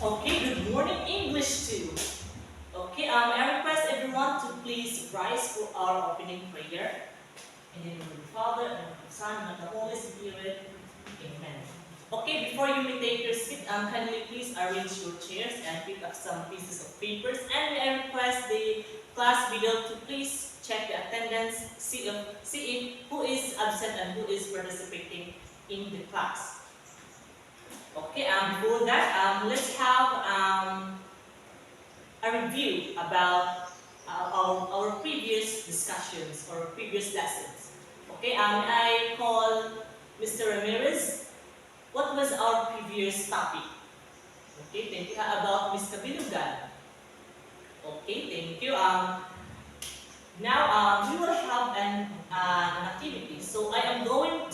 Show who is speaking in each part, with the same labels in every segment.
Speaker 1: Okay, good morning, English 2. Okay, I request everyone to please rise for our opening prayer. In the name of the Father, and of the Son, and of the Holy Spirit. Amen. Okay, before you may take your seat, kindly please arrange your chairs and pick up some pieces of papers. And I request the class leader to please check the attendance, see if who is absent and who is participating in the class. Okay, before that, let's have a review about our previous discussions or previous lessons. Okay, I call Mr. Ramirez. What was our previous topic? Okay, thank you. How about Ms. Kabilugan? Okay, thank you. Now we will have an activity. So I'm going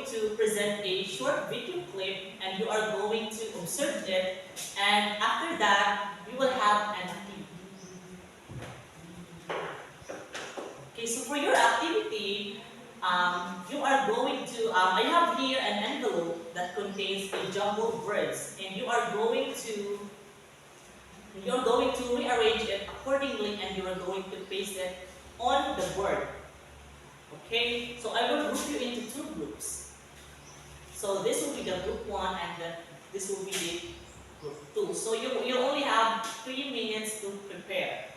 Speaker 1: to present a short video clip, and you are going to observe it. And after that, we will have an activity. Okay, so for your activity, you are going to. I have here an envelope that contains a jumbled words, and you're going to rearrange it accordingly, and you are going to paste it on the board. Okay, so I will group you into two groups. So this will be the group 1, and this will be the group 2. So you only have 3 minutes to prepare.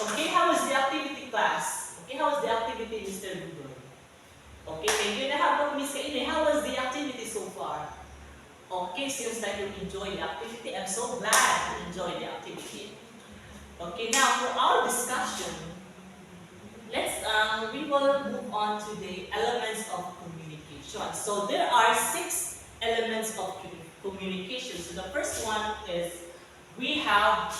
Speaker 1: Okay, how was the activity, class? Okay, how was the activity, Mr. Google? Okay, thank you. Now, how about Miss Kaine? How was the activity so far? Okay, seems like you enjoy the activity. I'm so glad you enjoy the activity. Okay, now for our discussion, we will move on to the elements of communication. So there are 6 elements of communication. So the first one is we have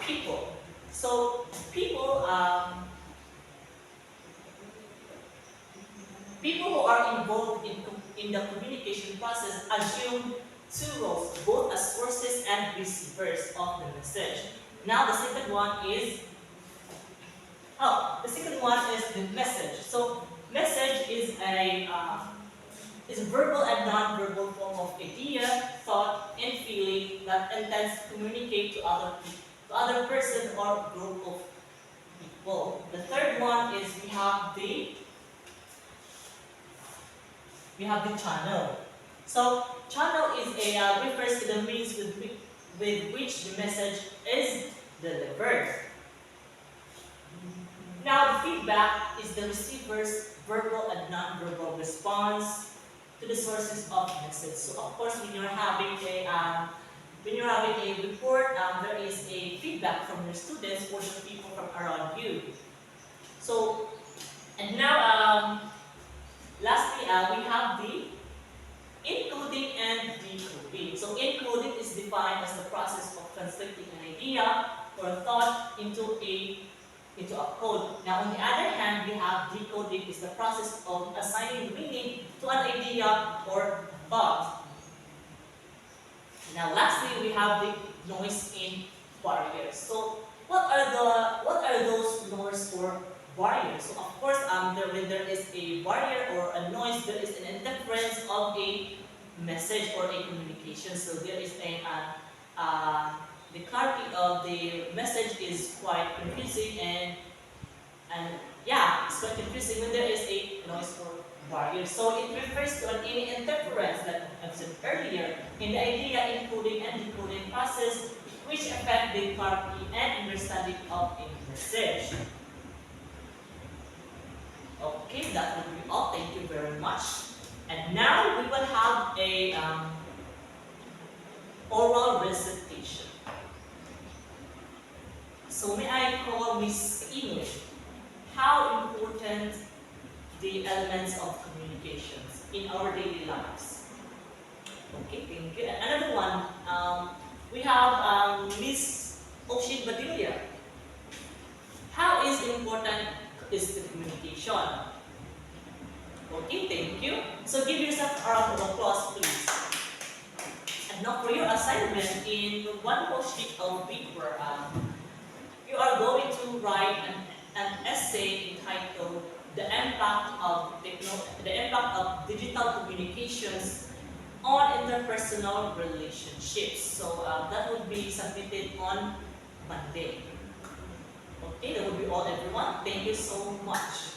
Speaker 1: people. So people who are involved in the communication process assume 2 roles, both as sources and receivers of the message. Now the second one is the message. So message is a verbal and non-verbal form of idea, thought, and feeling that intends to communicate to other person or group of people. The third one is we have the channel. So channel is refers to the means with which the message is delivered. Now the feedback is the receiver's verbal and non-verbal response to the sources of message. So of course, when you're having a report, there is a feedback from your students or the people from around you. So, and now lastly, we have the encoding and decoding. So encoding is defined as the process of translating an idea or a thought into a code. Now on the other hand, we have decoding is the process of assigning meaning to an idea or thought. Now lastly, we have the noise in barriers. So what are those noise or barriers? So of course, when there is a barrier or a noise, there is an interference of a message or a communication. So there is the clarity of the message is quite confusing, and yeah, it's quite confusing when there is a noise or barrier. So it refers to any interference that I said earlier in the idea, encoding and decoding process, which affect the clarity and understanding of a message. Okay, that will be all. Thank you very much. And now we will have a oral recitation. So may I call Miss Ine? How important the elements of communications in our daily lives? Okay, thank you. And another one, we have Miss Oshin Badilla. How is important is the communication? Okay, thank you. So give yourself a round of applause, please. And now for your assignment, in one whole sheet of paper, you are going to write an essay entitled the impact of digital communications on interpersonal relationships. So that would be submitted on Monday. Okay, that would be all, everyone. Thank you so much.